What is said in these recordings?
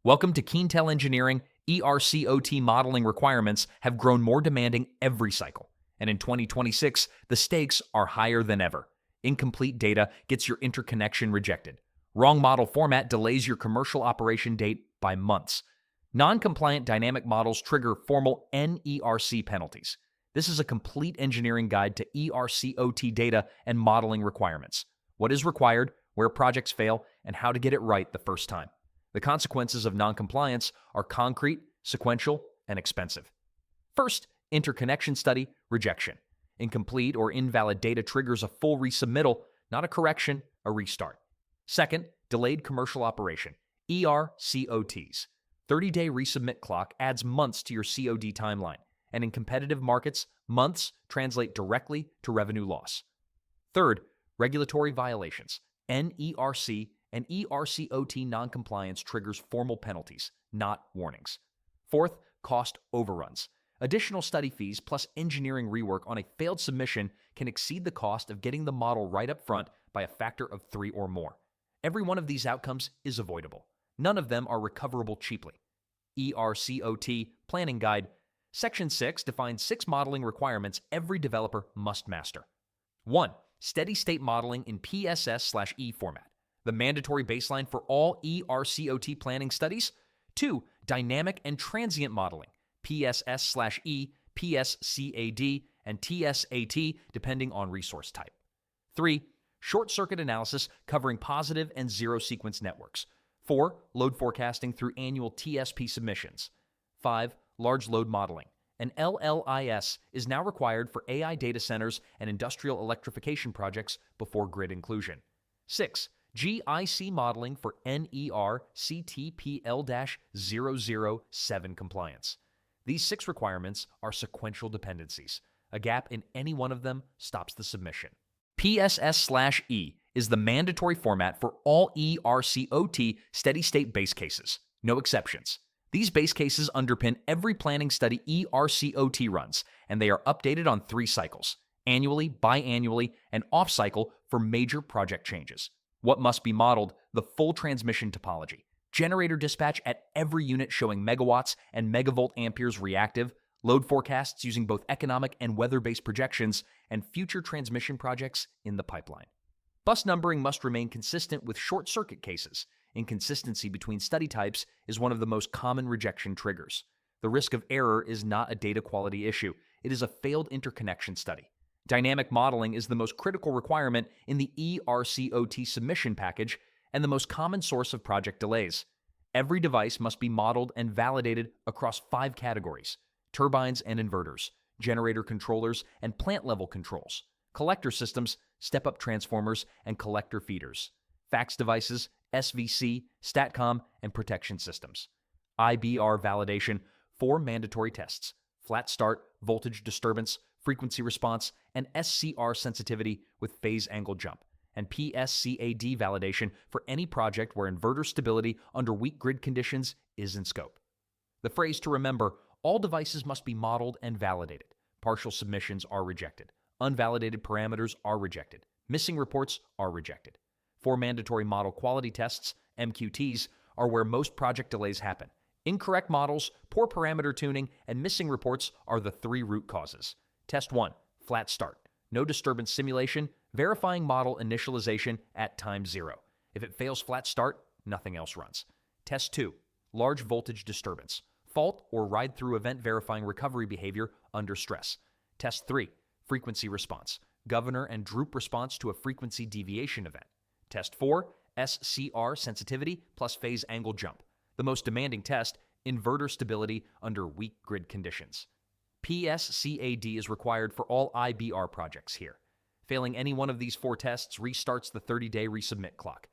Welcome to Keentel Engineering. ERCOT modeling requirements have grown more demanding every cycle. And in 2026, the stakes are higher than ever. Incomplete data gets your interconnection rejected. Wrong model format delays your commercial operation date by months. Non-compliant dynamic models trigger formal NERC penalties. This is a complete engineering guide to ERCOT data and modeling requirements. What is required, where projects fail, and how to get it right the first time. The consequences of noncompliance are concrete, sequential, and expensive. First, interconnection study rejection. Incomplete or invalid data triggers a full resubmittal, not a correction, a restart. Second, delayed commercial operation, ERCOTs. 30-day resubmit clock adds months to your COD timeline, and in competitive markets, months translate directly to revenue loss. Third, regulatory violations, NERC and ERCOT noncompliance triggers formal penalties, not warnings. Fourth, cost overruns. Additional study fees plus engineering rework on a failed submission can exceed the cost of getting the model right up front by a factor of 3 or more. Every one of these outcomes is avoidable. None of them are recoverable cheaply. ERCOT Planning Guide Section 6 defines 6 modeling requirements every developer must master. 1. Steady-state modeling in PSS/E format, the mandatory baseline for all ERCOT planning studies. 2. Dynamic and transient modeling, PSS/E, PSCAD, and TSAT, depending on resource type. 3. Short-circuit analysis covering positive and zero-sequence networks. 4. Load forecasting through annual TSP submissions. 5. Large load modeling. An LLIS is now required for AI data centers and industrial electrification projects before grid inclusion. 6. GIC modeling for NER CTPL-007 compliance. These 6 requirements are sequential dependencies. A gap in any one of them stops the submission. PSS/E is the mandatory format for all ERCOT steady-state base cases, no exceptions. These base cases underpin every planning study ERCOT runs, and they are updated on 3 cycles, annually, biannually, and off-cycle for major project changes. What must be modeled? The full transmission topology. Generator dispatch at every unit showing megawatts and megavolt amperes reactive, load forecasts using both economic and weather-based projections, and future transmission projects in the pipeline. Bus numbering must remain consistent with short-circuit cases. Inconsistency between study types is one of the most common rejection triggers. The risk of error is not a data quality issue. It is a failed interconnection study. Dynamic modeling is the most critical requirement in the ERCOT submission package and the most common source of project delays. Every device must be modeled and validated across 5 categories: turbines and inverters, generator controllers and plant-level controls, collector systems, step-up transformers, and collector feeders, fax devices, SVC, STATCOM, and protection systems. IBR validation, 4 mandatory tests: flat start, voltage disturbance, frequency response, and SCR sensitivity with phase angle jump, and PSCAD validation for any project where inverter stability under weak grid conditions is in scope. The phrase to remember: all devices must be modeled and validated. Partial submissions are rejected. Unvalidated parameters are rejected. Missing reports are rejected. 4 mandatory model quality tests, MQTs, are where most project delays happen. Incorrect models, poor parameter tuning, and missing reports are the 3 root causes. Test 1, flat start. No disturbance simulation, verifying model initialization at time 0. If it fails flat start, nothing else runs. Test 2, large voltage disturbance. Fault or ride-through event verifying recovery behavior under stress. Test 3, frequency response. Governor and droop response to a frequency deviation event. Test 4, SCR sensitivity plus phase angle jump. The most demanding test, inverter stability under weak grid conditions. PSCAD is required for all IBR projects here. Failing any one of these 4 tests restarts the 30-day resubmit clock.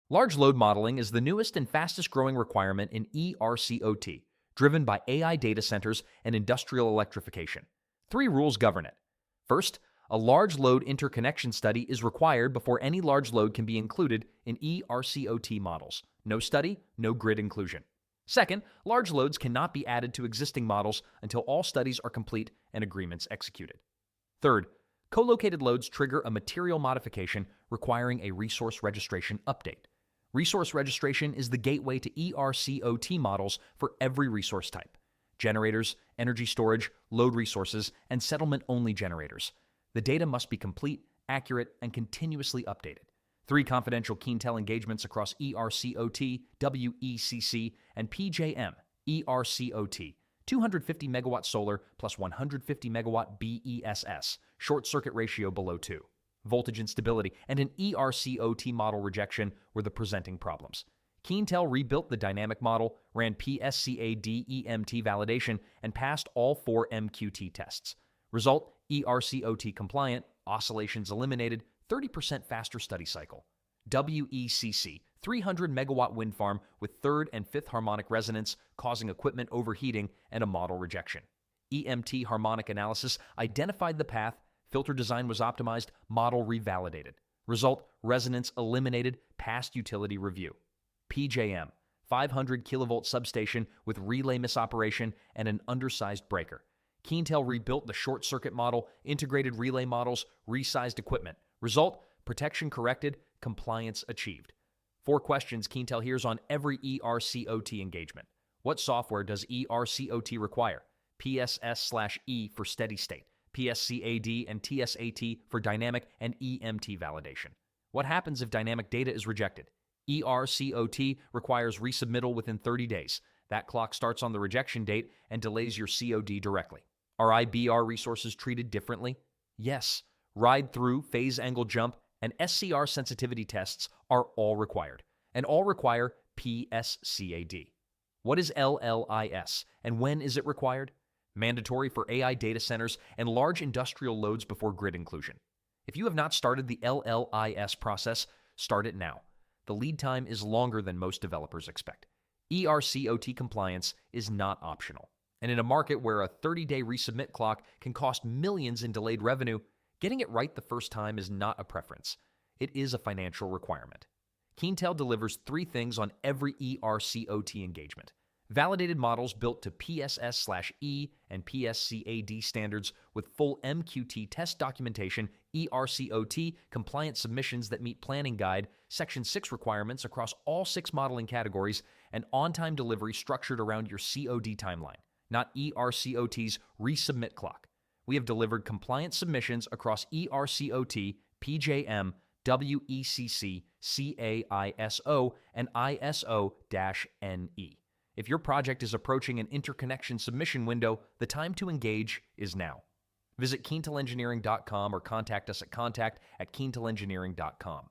Large load modeling is the newest and fastest growing requirement in ERCOT, driven by AI data centers and industrial electrification. 3 rules govern it. First, a large load interconnection study is required before any large load can be included in ERCOT models. No study, no grid inclusion. Second, large loads cannot be added to existing models until all studies are complete and agreements executed. Third, co-located loads trigger a material modification requiring a resource registration update. Resource registration is the gateway to ERCOT models for every resource type: generators, energy storage, load resources, and settlement-only generators. The data must be complete, accurate, and continuously updated. 3 confidential Keentel engagements across ERCOT, WECC, and PJM, ERCOT, 250 megawatt solar plus 150 megawatt BESS, short circuit ratio below 2. Voltage instability and an ERCOT model rejection were the presenting problems. Keentel rebuilt the dynamic model, ran PSCAD EMT validation, and passed all 4 MQT tests. Result: ERCOT compliant, oscillations eliminated, 30% faster study cycle. WECC, 300 megawatt wind farm with 3rd and 5th harmonic resonance causing equipment overheating and a model rejection. EMT harmonic analysis identified the path, filter design was optimized, model revalidated. Result: resonance eliminated, passed utility review. PJM, 500 kilovolt substation with relay misoperation and an undersized breaker. Keentel rebuilt the short circuit model, integrated relay models, resized equipment. Result: protection corrected, compliance achieved. 4 questions Keentel hears on every ERCOT engagement. What software does ERCOT require? PSS/E for steady state, PSCAD and TSAT for dynamic and EMT validation. What happens if dynamic data is rejected? ERCOT requires resubmittal within 30 days. That clock starts on the rejection date and delays your COD directly. Are IBR resources treated differently? Yes. Ride-through, phase angle jump, and SCR sensitivity tests are all required, and all require PSCAD. What is LLIS, and when is it required? Mandatory for AI data centers and large industrial loads before grid inclusion. If you have not started the LLIS process, start it now. The lead time is longer than most developers expect. ERCOT compliance is not optional. And in a market where a 30-day resubmit clock can cost millions in delayed revenue, getting it right the first time is not a preference. It is a financial requirement. Keentel delivers 3 things on every ERCOT engagement: validated models built to PSS/E and PSCAD standards with full MQT test documentation, ERCOT compliant submissions that meet Planning Guide Section 6 requirements across all 6 modeling categories, and on-time delivery structured around your COD timeline, not ERCOT's resubmit clock. We have delivered compliant submissions across ERCOT, PJM, WECC, CAISO, and ISO-NE. If your project is approaching an interconnection submission window, the time to engage is now. Visit KeentelEngineering.com or contact us at contact@KeentelEngineering.com.